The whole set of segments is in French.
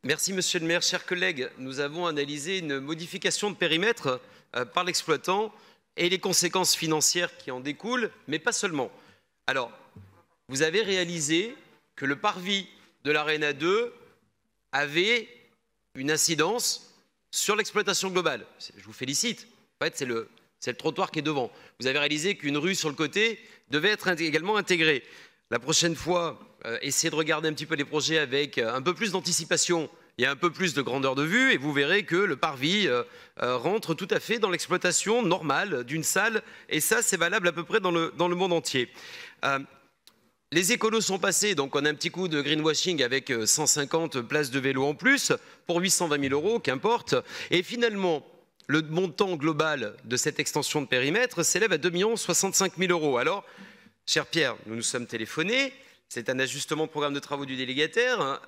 Merci Monsieur le maire. Chers collègues, nous avons analysé une modification de périmètre par l'exploitant et les conséquences financières qui en découlent, mais pas seulement. Alors, vous avez réalisé que le parvis de l'Arena 2 avait une incidence sur l'exploitation globale. Je vous félicite. En fait, c'est le trottoir qui est devant. Vous avez réalisé qu'une rue sur le côté devait être également intégrée. La prochaine fois, essayez de regarder un petit peu les projets avec un peu plus d'anticipation et un peu plus de grandeur de vue, et vous verrez que le parvis rentre tout à fait dans l'exploitation normale d'une salle, et ça, c'est valable à peu près dans le monde entier. Les écolos sont passés, donc on a un petit coup de greenwashing avec 150 places de vélo en plus, pour 820 000 €, qu'importe, et finalement, le montant global de cette extension de périmètre s'élève à 2 065 000 €. Alors, cher Pierre, nous nous sommes téléphonés, c'est un ajustement de programme de travaux du délégataire,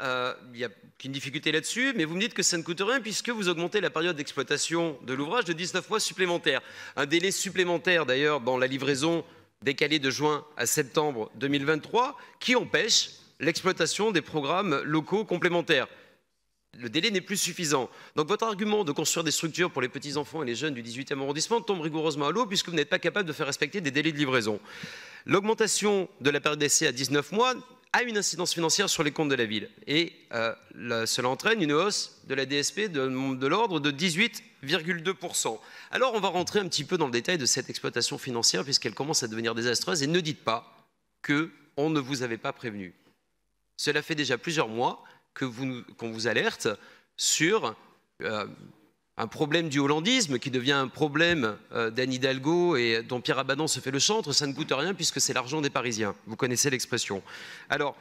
il n'y a qu'une difficulté là-dessus, mais vous me dites que ça ne coûte rien puisque vous augmentez la période d'exploitation de l'ouvrage de 19 mois supplémentaires. Un délai supplémentaire d'ailleurs dans la livraison décalée de juin à septembre 2023 qui empêche l'exploitation des programmes locaux complémentaires. Le délai n'est plus suffisant. Donc votre argument de construire des structures pour les petits-enfants et les jeunes du 18e arrondissement tombe rigoureusement à l'eau puisque vous n'êtes pas capable de faire respecter des délais de livraison. L'augmentation de la période d'essai à 19 mois a une incidence financière sur les comptes de la ville. Et cela entraîne une hausse de la DSP de l'ordre de 18,2 %. Alors on va rentrer un petit peu dans le détail de cette exploitation financière puisqu'elle commence à devenir désastreuse. Et ne dites pas qu'on ne vous avait pas prévenu. Cela fait déjà plusieurs mois qu'on vous alerte sur un problème du hollandisme qui devient un problème d'Anne Hidalgo et dont Pierre Abadan se fait le chantre. Ça ne coûte rien puisque c'est l'argent des Parisiens. Vous connaissez l'expression. Alors,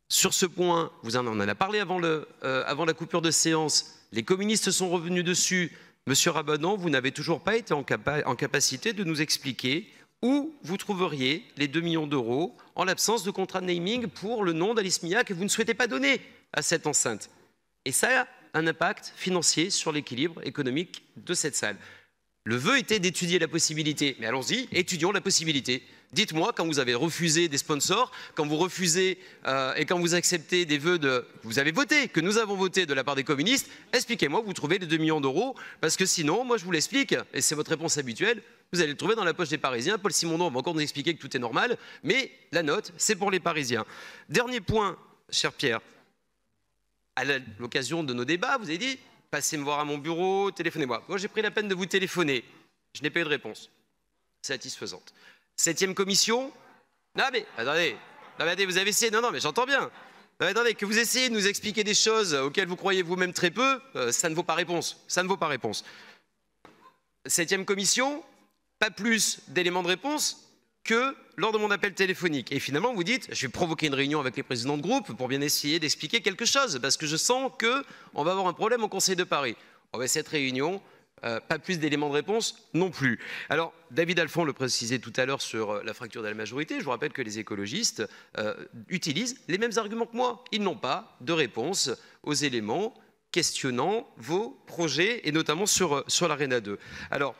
sur ce point, on en a parlé avant la coupure de séance. Les communistes sont revenus dessus. Monsieur Rabadan, vous n'avez toujours pas été en capacité de nous expliquer où vous trouveriez les 2 millions € en l'absence de contrat de naming pour le nom d'Alice Mia que vous ne souhaitez pas donner à cette enceinte. Et ça a un impact financier sur l'équilibre économique de cette salle. Le vœu était d'étudier la possibilité. Mais allons-y, étudions la possibilité. Dites-moi, quand vous avez refusé des sponsors, quand vous refusez et quand vous acceptez des vœux vous avez voté, que nous avons voté de la part des communistes, expliquez-moi où vous trouvez les 2 millions €, parce que sinon, moi je vous l'explique, et c'est votre réponse habituelle, vous allez le trouver dans la poche des Parisiens. Paul Simondon va encore nous expliquer que tout est normal, mais la note, c'est pour les Parisiens. Dernier point, cher Pierre. À l'occasion de nos débats, vous avez dit « Passez me voir à mon bureau, téléphonez-moi ». Moi, j'ai pris la peine de vous téléphoner. Je n'ai pas eu de réponse satisfaisante. 7e commission. Non, mais attendez, vous avez essayé. Non, mais j'entends bien. Non, mais attendez, que vous essayez de nous expliquer des choses auxquelles vous croyez vous-même très peu, ça ne vaut pas réponse. Ça ne vaut pas réponse. 7e commission, pas plus d'éléments de réponse que lors de mon appel téléphonique. Et finalement, vous dites, je vais provoquer une réunion avec les présidents de groupe pour bien essayer d'expliquer quelque chose, parce que je sens qu'on va avoir un problème au Conseil de Paris. On va cette réunion, pas plus d'éléments de réponse non plus. Alors, David Alphand le précisait tout à l'heure sur la fracture de la majorité. Je vous rappelle que les écologistes utilisent les mêmes arguments que moi. Ils n'ont pas de réponse aux éléments questionnant vos projets, et notamment sur l'Arena 2. Alors,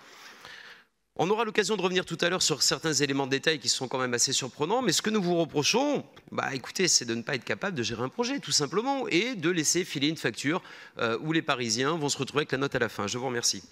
on aura l'occasion de revenir tout à l'heure sur certains éléments de détail qui sont quand même assez surprenants, mais ce que nous vous reprochons, écoutez, c'est de ne pas être capable de gérer un projet, tout simplement, et de laisser filer une facture où les Parisiens vont se retrouver avec la note à la fin. Je vous remercie.